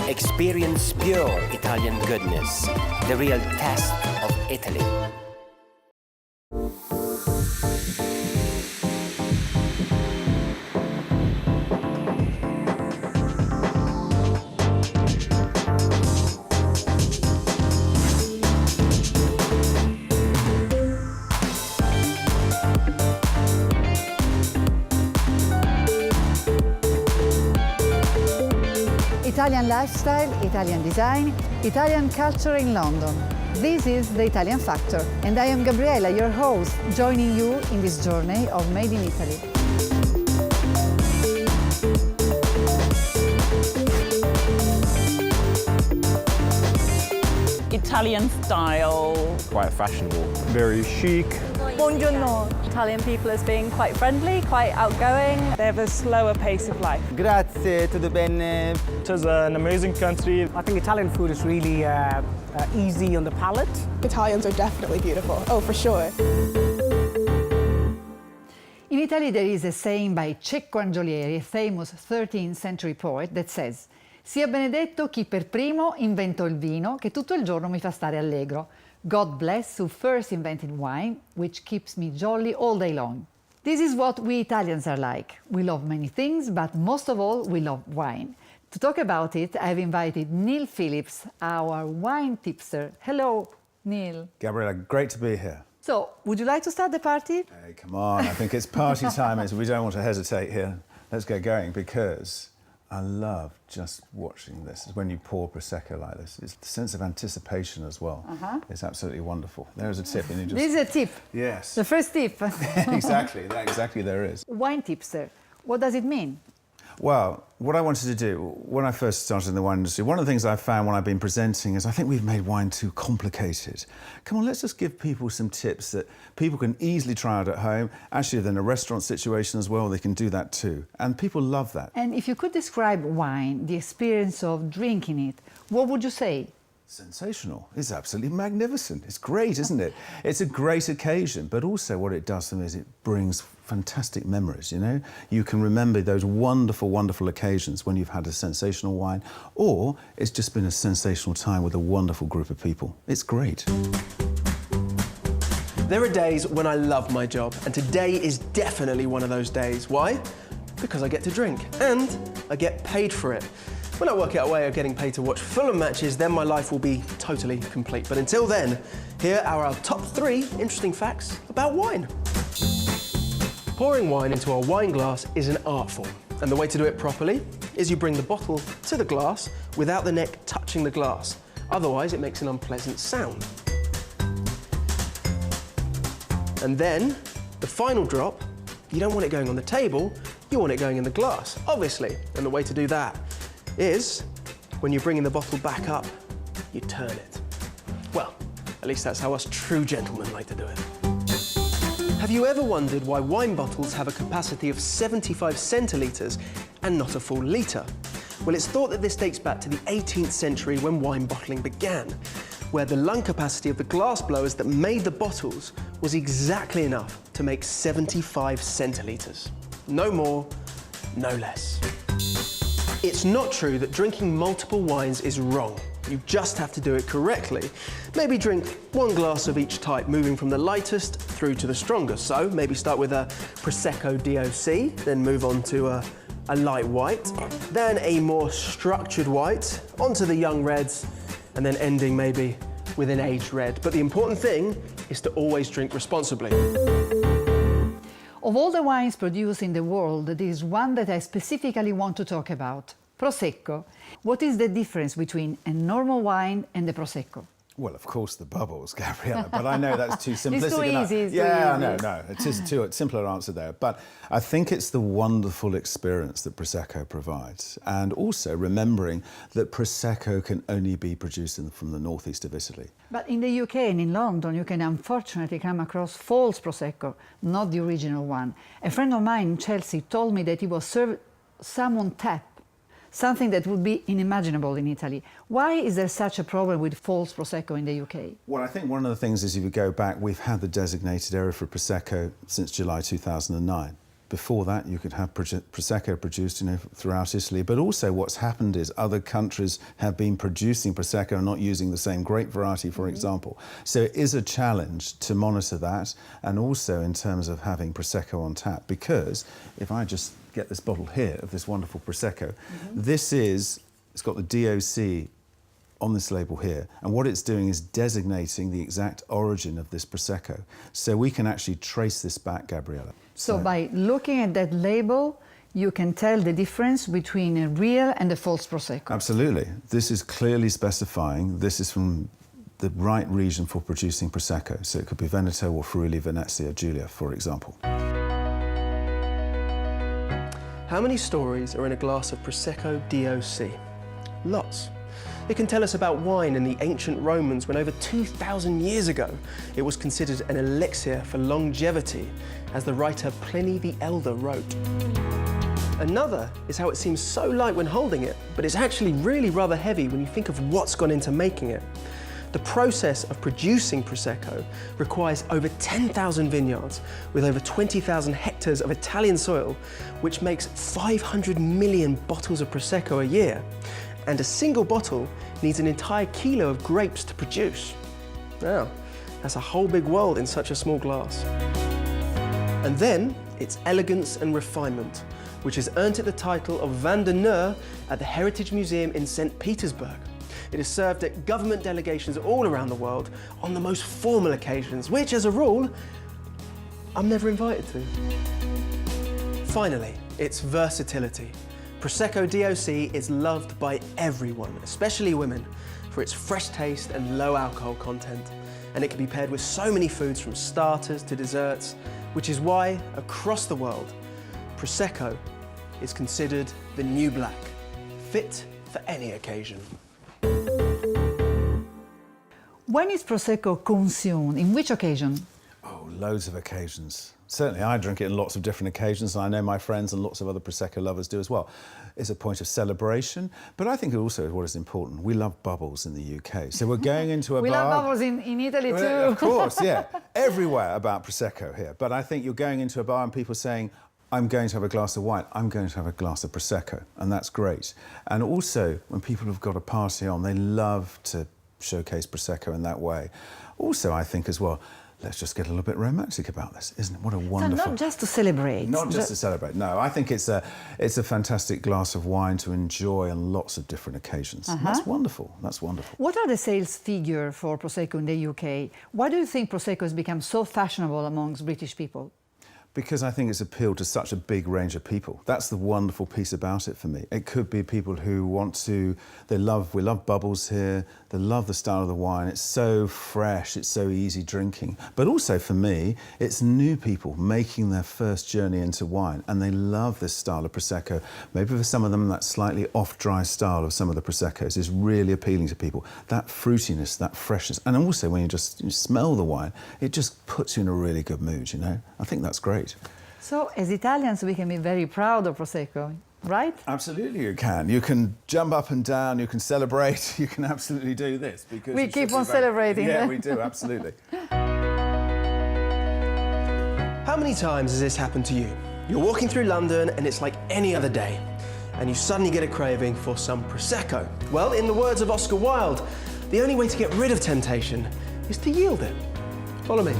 Experience pure Italian goodness, the real test of Italy. Italian lifestyle, Italian design, Italian culture in London. This is The Italian Factor, and I am Gabriella, your host, joining you in this journey of Made in Italy. Italian style. Quite fashionable. Very chic. Buongiorno. Italian people as being quite friendly, quite outgoing. They have a slower pace of life. Grazie, tutto bene. It is an amazing country. I think Italian food is really easy on the palate. Italians are definitely beautiful, oh for sure. In Italy there is a saying by Cecco Angiolieri, a famous 13th century poet, that says: "Sia benedetto chi per primo inventò il vino, che tutto il giorno mi fa stare allegro. God bless who first invented wine, which keeps me jolly all day long." This is what we Italians are like. We love many things, but most of all, we love wine. To talk about it, I've invited Neil Phillips, our wine tipster. Hello, Neil. Gabriella, great to be here. So, would you like to start the party? Hey, come on, I think it's party time. We don't want to hesitate here. Let's get going, because I love just watching this. When you pour Prosecco like this, it's the sense of anticipation as well. It's absolutely wonderful. There's a tip. And you just... This is a tip. Yes. The first tip. Exactly there is. Wine tipster, what does it mean? Well, what I wanted to do, when I first started in the wine industry, one of the things I found when I've been presenting is I think we've made wine too complicated. Come on, let's just give people some tips that people can easily try out at home. Actually, in a restaurant situation as well, they can do that too. And people love that. And if you could describe wine, the experience of drinking it, what would you say? Sensational. It's absolutely magnificent. It's great, isn't it? It's a great occasion, but also what it does for me is it brings fantastic memories, you know? You can remember those wonderful, wonderful occasions when you've had a sensational wine, or it's just been a sensational time with a wonderful group of people. It's great. There are days when I love my job, and today is definitely one of those days. Why? Because I get to drink, and I get paid for it. When I work out a way of getting paid to watch Fulham matches, then my life will be totally complete. But until then, here are our top 3 interesting facts about wine. Pouring wine into a wine glass is an art form, and the way to do it properly is you bring the bottle to the glass without the neck touching the glass. Otherwise, it makes an unpleasant sound. And then, the final drop, you don't want it going on the table, you want it going in the glass, obviously. And the way to do that is, when you're bringing the bottle back up, you turn it. Well, at least that's how us true gentlemen like to do it. Have you ever wondered why wine bottles have a capacity of 75 centilitres and not a full litre? Well, it's thought that this dates back to the 18th century when wine bottling began, where the lung capacity of the glass blowers that made the bottles was exactly enough to make 75 centilitres. No more, no less. It's not true that drinking multiple wines is wrong. You just have to do it correctly. Maybe drink 1 glass of each type, moving from the lightest through to the strongest. So maybe start with a Prosecco DOC, then move on to a light white, then a more structured white, onto the young reds, and then ending maybe with an aged red. But the important thing is to always drink responsibly. Of all the wines produced in the world, there is one that I specifically want to talk about: Prosecco. What is the difference between a normal wine and the Prosecco? Well, of course, the bubbles, Gabriella, but I know that's too simplistic. It's too easy. Yeah, no, it is a simpler answer there. But I think it's the wonderful experience that Prosecco provides, and also remembering that Prosecco can only be produced from the northeast of Italy. But in the UK and in London, you can unfortunately come across false Prosecco, not the original one. A friend of mine in Chelsea told me that he was served some on tap, something that would be unimaginable in Italy. Why is there such a problem with false Prosecco in the UK? Well, I think one of the things is, if you go back, we've had the designated area for Prosecco since July 2009. Before that, you could have Prosecco produced, throughout Italy. But also what's happened is other countries have been producing Prosecco and not using the same grape variety, for example. So it is a challenge to monitor that, and also in terms of having Prosecco on tap. Because if I just get this bottle here of this wonderful Prosecco, it's got the DOC on this label here, and what it's doing is designating the exact origin of this Prosecco. So we can actually trace this back, Gabriella. So by looking at that label, you can tell the difference between a real and a false Prosecco. Absolutely. This is clearly specifying this is from the right region for producing Prosecco. So it could be Veneto or Friuli Venezia Giulia, for example. How many stories are in a glass of Prosecco DOC? Lots. It can tell us about wine in the ancient Romans when over 2,000 years ago it was considered an elixir for longevity, as the writer Pliny the Elder wrote. Another is how it seems so light when holding it, but it's actually really rather heavy when you think of what's gone into making it. The process of producing Prosecco requires over 10,000 vineyards with over 20,000 hectares of Italian soil, which makes 500 million bottles of Prosecco a year. And a single bottle needs an entire kilo of grapes to produce. Now, that's a whole big world in such a small glass. And then it's elegance and refinement, which has earned it the title of Vin d'honneur at the Heritage Museum in St. Petersburg. It is served at government delegations all around the world on the most formal occasions, which, as a rule, I'm never invited to. Finally, its versatility. Prosecco DOC is loved by everyone, especially women, for its fresh taste and low alcohol content. And it can be paired with so many foods from starters to desserts, which is why, across the world, Prosecco is considered the new black, fit for any occasion. When is Prosecco consumed? In which occasion? Oh, loads of occasions. Certainly, I drink it in lots of different occasions, and I know my friends and lots of other Prosecco lovers do as well. It's a point of celebration, but I think it also is what is important. We love bubbles in the UK, so we're going into a bar. We love bubbles in Italy too. Of course, yeah. Everywhere about Prosecco here. But I think you're going into a bar and people saying, I'm going to have a glass of wine, I'm going to have a glass of Prosecco, and that's great. And also, when people have got a party on, they love to showcase Prosecco in that way. Also, I think as well, let's just get a little bit romantic about this, isn't it? What a wonderful... So not just to celebrate. Not just to celebrate, no. I think it's a fantastic glass of wine to enjoy on lots of different occasions. That's wonderful, that's wonderful. What are the sales figures for Prosecco in the UK? Why do you think Prosecco has become so fashionable amongst British people? Because I think it's appealed to such a big range of people. That's the wonderful piece about it for me. It could be people who want to, we love bubbles here, they love the style of the wine, it's so fresh, it's so easy drinking. But also for me, it's new people making their first journey into wine, and they love this style of Prosecco. Maybe for some of them, that slightly off-dry style of some of the Proseccos is really appealing to people. That fruitiness, that freshness, and also when you smell the wine, it just puts you in a really good mood, you know? I think that's great. So, as Italians, we can be very proud of Prosecco, right? Absolutely you can. You can jump up and down, you can celebrate, you can absolutely do this. Because we keep on celebrating. Yeah, we do, absolutely. How many times has this happened to you? You're walking through London and it's like any other day, and you suddenly get a craving for some Prosecco. Well, in the words of Oscar Wilde, the only way to get rid of temptation is to yield it. Follow me.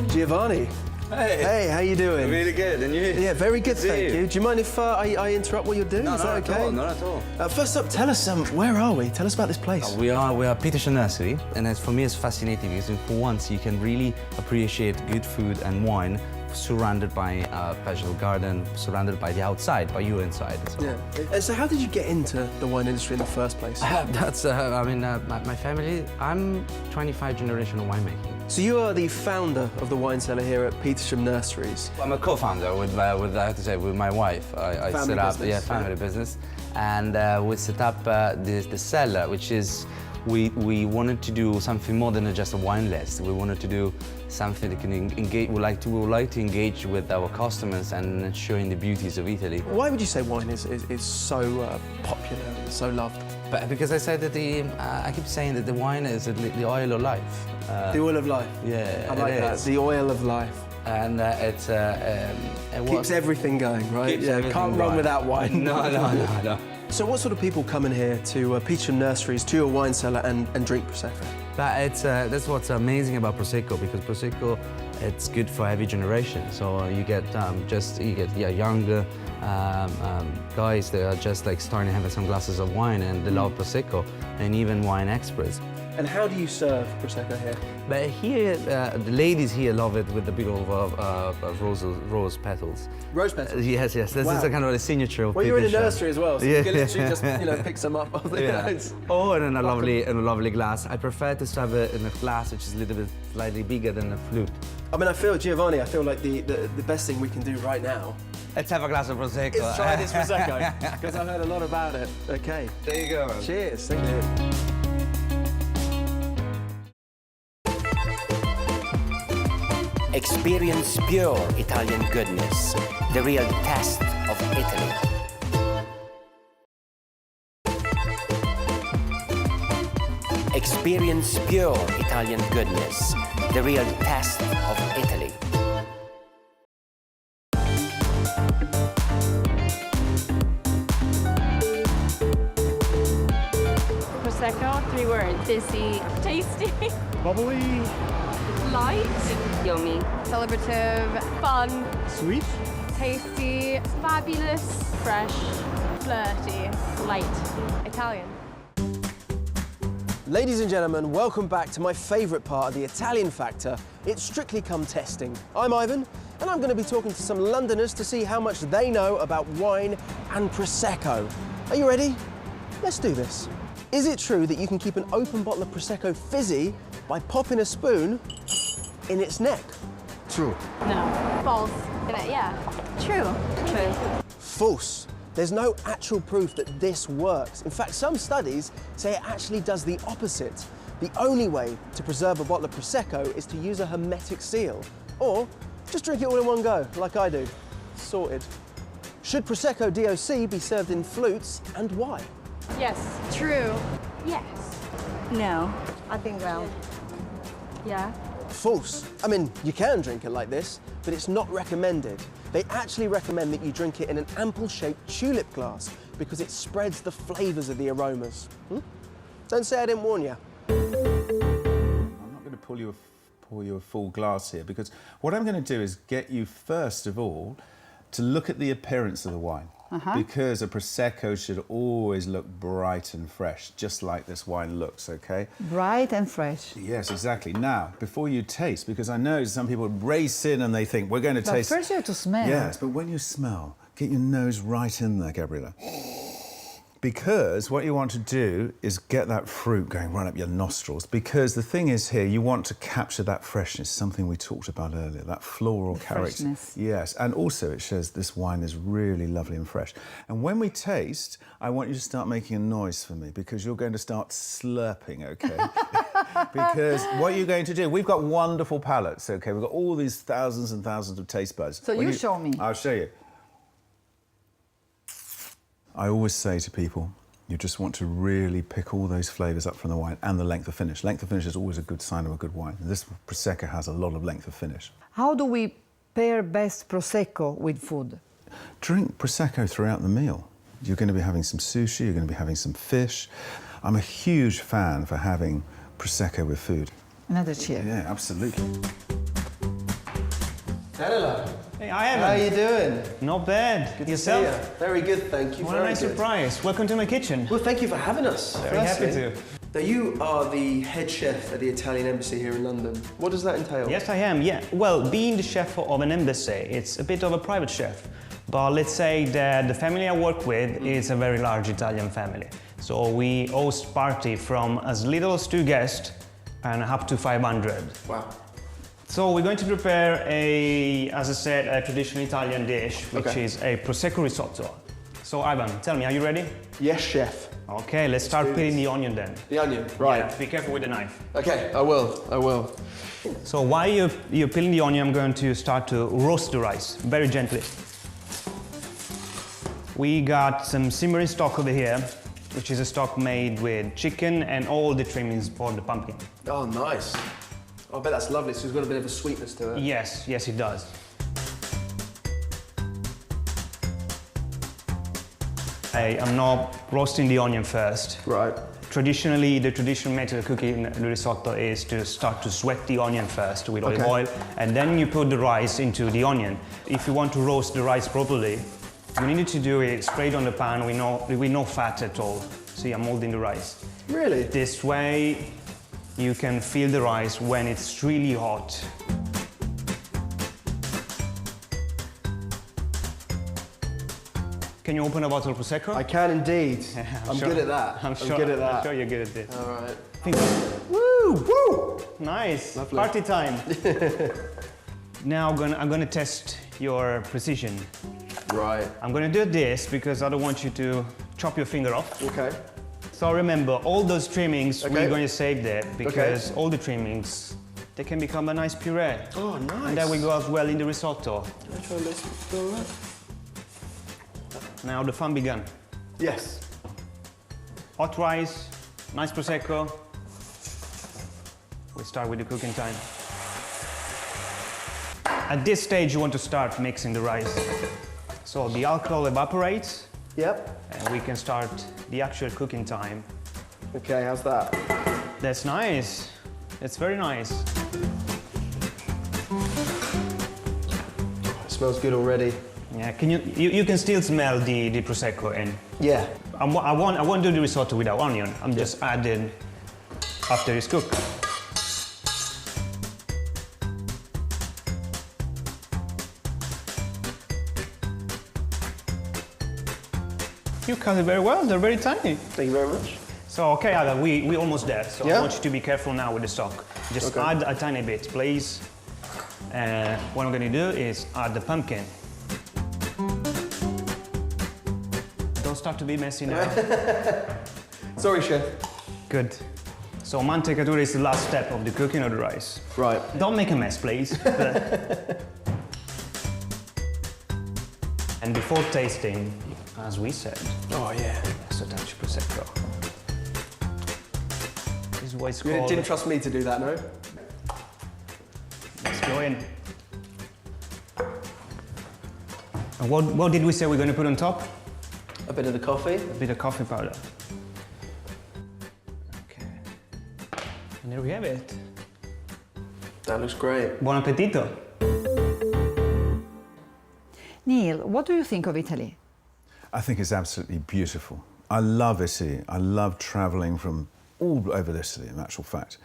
Giovanni. Hey. Hey, how you doing? Really good, and you? Yeah, very good, thank you. Do you mind if I interrupt what you're doing? No, is that okay? Not at all. First up, tell us, where are we? Tell us about this place. We are Petersham Nursery, and for me it's fascinating because for once you can really appreciate good food and wine surrounded by a vegetable garden, surrounded by the outside, by you inside as well. Yeah. So how did you get into the wine industry in the first place? That's, my family, I'm 25 generation of winemaking. So you are the founder of the wine cellar here at Petersham Nurseries. I'm a co-founder with I have to say, with my wife. I set up, family business. And we set up the cellar, which is, we wanted to do something more than just a wine list. We wanted to do something that can engage, we would like to engage with our customers and showing the beauties of Italy. Why would you say wine is so popular and so loved? But because I said that I keep saying that the wine is the oil of life. The oil of life. Yeah, I like that. The oil of life. And it Keeps everything going, right? Keeps Yeah, everything can't run right. without wine. No. So what sort of people come in here to Peacham Nurseries, to your wine cellar, and drink Prosecco? That's what's amazing about Prosecco, because Prosecco, it's good for every generation. So you get younger guys that are just like starting to have some glasses of wine and they love Prosecco, and even wine experts. And how do you serve Prosecco here? But here, the ladies here love it with the big old rose petals. Rose petals? Yes. This is a kind of a signature of Well, you're in a Petersham. nursery as well, so you can literally just, pick some up off the notes. Oh, and in a lovely glass. I prefer to serve it in a glass which is a little bit slightly bigger than a flute. I mean, Giovanni, I feel like the best thing we can do right now Let's have a glass of Prosecco. is try this Prosecco, because I've heard a lot about it. Okay. There you go. Cheers. Thank you. Experience pure Italian goodness, the real taste of Italy. Experience pure Italian goodness, the real taste of Italy. Prosecco, 3 words. Busy. Tasty. Bubbly. Light. Yummy. Celebrative. Fun. Sweet. Tasty. Fabulous. Fresh. Flirty. Light. Italian. Ladies and gentlemen, welcome back to my favourite part of the Italian Factor. It's Strictly Come Testing. I'm Ivan, and I'm going to be talking to some Londoners to see how much they know about wine and Prosecco. Are you ready? Let's do this. Is it true that you can keep an open bottle of Prosecco fizzy by popping a spoon in its neck? True. No. False. Yeah. True. True. False. There's no actual proof that this works. In fact, some studies say it actually does the opposite. The only way to preserve a bottle of Prosecco is to use a hermetic seal, or just drink it all in one go, like I do. Sorted. Should Prosecco DOC be served in flutes, and why? Yes. True. Yes. No. I think well. Yeah. False. I mean, you can drink it like this, but it's not recommended. They actually recommend that you drink it in an ample-shaped tulip glass because it spreads the flavours of the aromas. Don't say I didn't warn you. I'm not going to pour you a full glass here, because what I'm going to do is get you, first of all, to look at the appearance of the wine. Because a Prosecco should always look bright and fresh, just like this wine looks, okay? Bright and fresh. Yes, exactly. Now, before you taste, because I know some people race in and they think, we're going to taste... But first you have to smell. Yes, but when you smell, get your nose right in there, Gabriella. Because what you want to do is get that fruit going right up your nostrils. Because the thing is here, you want to capture that freshness, something we talked about earlier, that floral character. Freshness. Yes, and also it shows this wine is really lovely and fresh. And when we taste, I want you to start making a noise for me, because you're going to start slurping, okay? Because what you're going to do, we've got wonderful palates, okay? We've got all these thousands and thousands of taste buds. So you show me. I'll show you. I always say to people, you just want to really pick all those flavours up from the wine and the length of finish. Length of finish is always a good sign of a good wine. This Prosecco has a lot of length of finish. How do we pair best Prosecco with food? Drink Prosecco throughout the meal. You're going to be having some sushi, you're going to be having some fish. I'm a huge fan for having Prosecco with food. Another cheer. Yeah, absolutely. Hello. Hey, I am. How are you doing? Not bad. Good Yourself? to see you. Very good, thank you. What a nice surprise. Welcome to my kitchen. Well, thank you for having us. Very happy to. Now, you are the head chef at the Italian Embassy here in London. What does that entail? Yes, I am, yeah. Well, being the chef of an embassy, it's a bit of a private chef. But let's say that the family I work with is a very large Italian family. So we host party from as little as 2 guests and up to 500. Wow. So we're going to prepare as I said, a traditional Italian dish, which is a Prosecco risotto. So Ivan, tell me, are you ready? Yes, chef. Okay, let's start peeling the onion then. The onion, right. Yeah, be careful with the knife. Okay, I will. So while you're peeling the onion, I'm going to start to roast the rice, very gently. We got some simmering stock over here, which is a stock made with chicken and all the trimmings for the pumpkin. Oh, nice. I bet that's lovely, so it's got a bit of a sweetness to it. Yes, yes it does. I am now roasting the onion first. Right. Traditionally, the traditional method of cooking the risotto is to start to sweat the onion first with olive oil, and then you put the rice into the onion. If you want to roast the rice properly, you need to do it straight on the pan with no fat at all. See, I'm molding the rice. Really? This way, you can feel the rice when it's really hot. Can you open a bottle of Prosecco? I can indeed. I'm sure, good at that. I'm good at that. I'm sure you're good at this. All right. Woo! Woo! Nice. Lovely. Party time. Now I'm gonna test your precision. Right. I'm gonna do this because I don't want you to chop your finger off. Okay. So remember, all those trimmings, we're going to save that because all the trimmings, they can become a nice puree. Oh, nice. And that will go as well in the risotto. Can I try and do that? Now the fun began. Yes. Hot rice, nice Prosecco. We start with the cooking time. At this stage, you want to start mixing the rice. So the alcohol evaporates. Yep. And we can start the actual cooking time. Okay, how's that? That's nice. It's very nice. It smells good already. Yeah, you can still smell the Prosecco in. Yeah. I won't do the risotto without onion. I'm just adding after it's cooked. You cut it very well, they're very tiny. Thank you very much. So, okay, Ada, we're almost there. So I want you to be careful now with the stock. Just add a tiny bit, please. What I'm gonna do is add the pumpkin. Don't start to be messy now. Sorry, chef. Good. So mantecatura is the last step of the cooking of the rice. Right. Don't make a mess, please. And before tasting, as we said, oh yeah, that's a touch of Prosecco. This is what it's You called. didn't trust me to do that, no? Let's go in. And what did we say we're going to put on top? A bit of the coffee. A bit of coffee powder. Okay. And there we have it. That looks great. Buon appetito. Neil, what do you think of Italy? I think it's absolutely beautiful. I love Italy. I love travelling from all over Italy, in actual fact.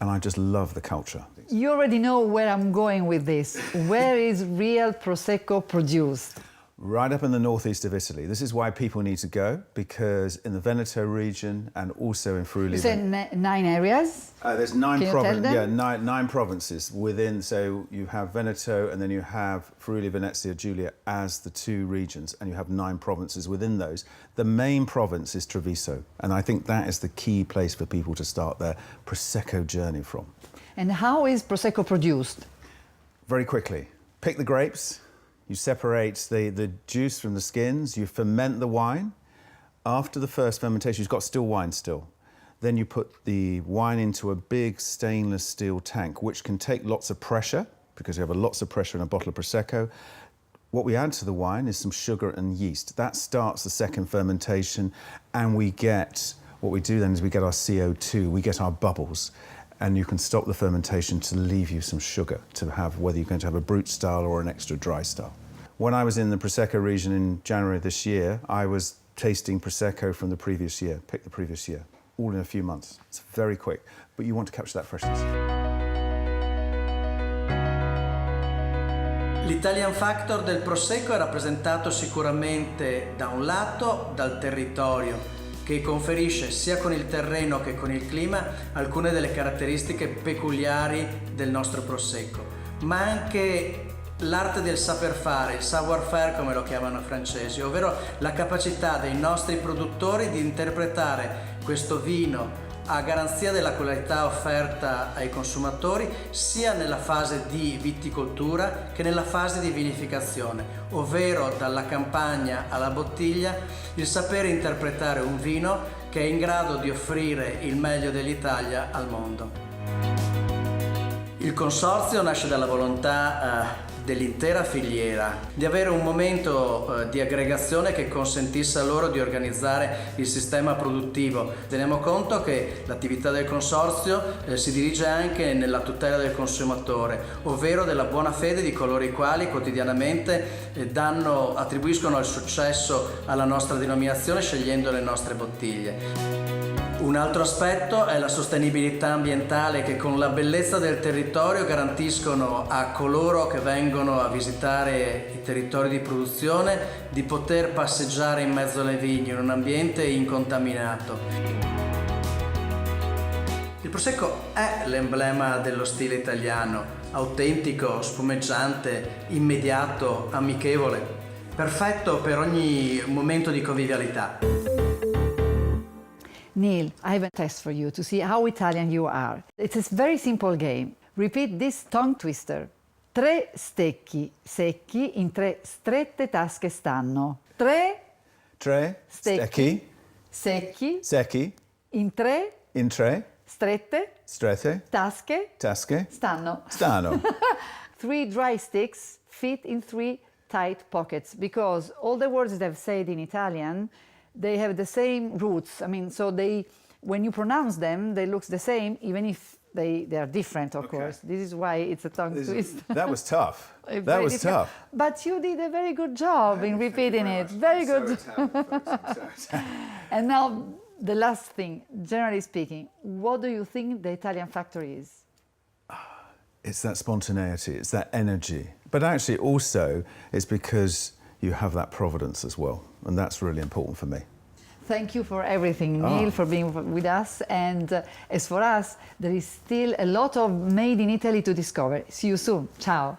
And I just love the culture. You already know where I'm going with this. Where is real Prosecco produced? Right up in the northeast of Italy. This is why people need to go, because in the Veneto region and also in Friuli. You said 9 areas? There's nine provinces within. So you have Veneto, and then you have Friuli, Venezia, Giulia as the 2 regions, and you have 9 provinces within those. The main province is Treviso, and I think that is the key place for people to start their Prosecco journey from. And how is Prosecco produced? Very quickly. Pick the grapes. You separate the juice from the skins, you ferment the wine. After the first fermentation, you've got still wine still. Then you put the wine into a big stainless steel tank, which can take lots of pressure, because you have lots of pressure in a bottle of Prosecco. What we add to the wine is some sugar and yeast. That starts the second fermentation, and what we do then is we get our CO2, we get our bubbles. And you can stop the fermentation to leave you some sugar to have, whether you're going to have a brut style or an extra dry style. When I was in the Prosecco region in January this year, I was tasting Prosecco from the previous year, pick the previous year, all in a few months. It's very quick, but you want to capture that freshness. L'Italian Factor del Prosecco è rappresentato sicuramente da un lato dal territorio, che conferisce sia con il terreno che con il clima alcune delle caratteristiche peculiari del nostro Prosecco, ma anche l'arte del saper fare, il savoir-faire come lo chiamano i francesi, ovvero la capacità dei nostri produttori di interpretare questo vino a garanzia della qualità offerta ai consumatori sia nella fase di viticoltura che nella fase di vinificazione, ovvero dalla campagna alla bottiglia, il sapere interpretare un vino che è in grado di offrire il meglio dell'Italia al mondo. Il consorzio nasce dalla volontà dell'intera filiera di avere un momento di aggregazione che consentisse a loro di organizzare il sistema produttivo. Teniamo conto che l'attività del consorzio si dirige anche nella tutela del consumatore, ovvero della buona fede di coloro i quali quotidianamente attribuiscono il successo alla nostra denominazione scegliendo le nostre bottiglie. Un altro aspetto è la sostenibilità ambientale che con la bellezza del territorio garantiscono a coloro che vengono a visitare i territori di produzione di poter passeggiare in mezzo alle vigne in un ambiente incontaminato. Il Prosecco è l'emblema dello stile italiano, autentico, spumeggiante, immediato, amichevole, perfetto per ogni momento di convivialità. Neil, I have a test for you to see how Italian you are. It's a very simple game. Repeat this tongue twister. 3 stecchi secchi in 3 strette tasche stanno. 3 stecchi secchi in 3 strette tasche stanno. 3 dry sticks fit in 3 tight pockets, because all the words that I've said in Italian, they have the same roots. I mean, so when you pronounce them, they look the same, even if they are different, of course. This is why it's a tongue twist. That was tough. That was tough. But you did a very good job in repeating it. Very good. And now, the last thing, generally speaking, what do you think the Italian factor is? It's that spontaneity, it's that energy. But actually also, it's because you have that providence as well. And that's really important for me. Thank you for everything, Neil, for being with us. And as for us, there is still a lot of Made in Italy to discover. See you soon. Ciao.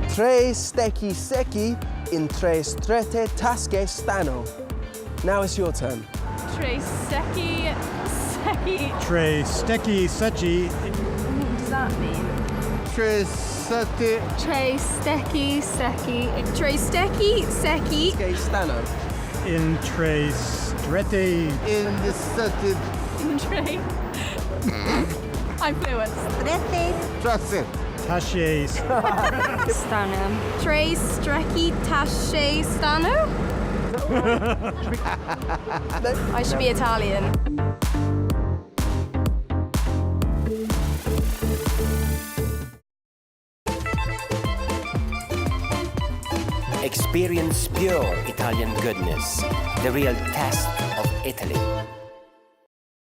3 stecchi secchi in 3 strette tasche stanno. Now it's your turn. 3 stecchi secchi. 3 stecchi secchi. What does that mean? 3 stecchi. 3 stecchi secchi. 3 stecchi secchi. Che stanno. In 3 strette. In the strette. In 3. I'm fluent. Strette. Tasche. Stano. 3 strecchi tasche stano. I should be Italian. Experience pure Italian goodness, the real test of Italy.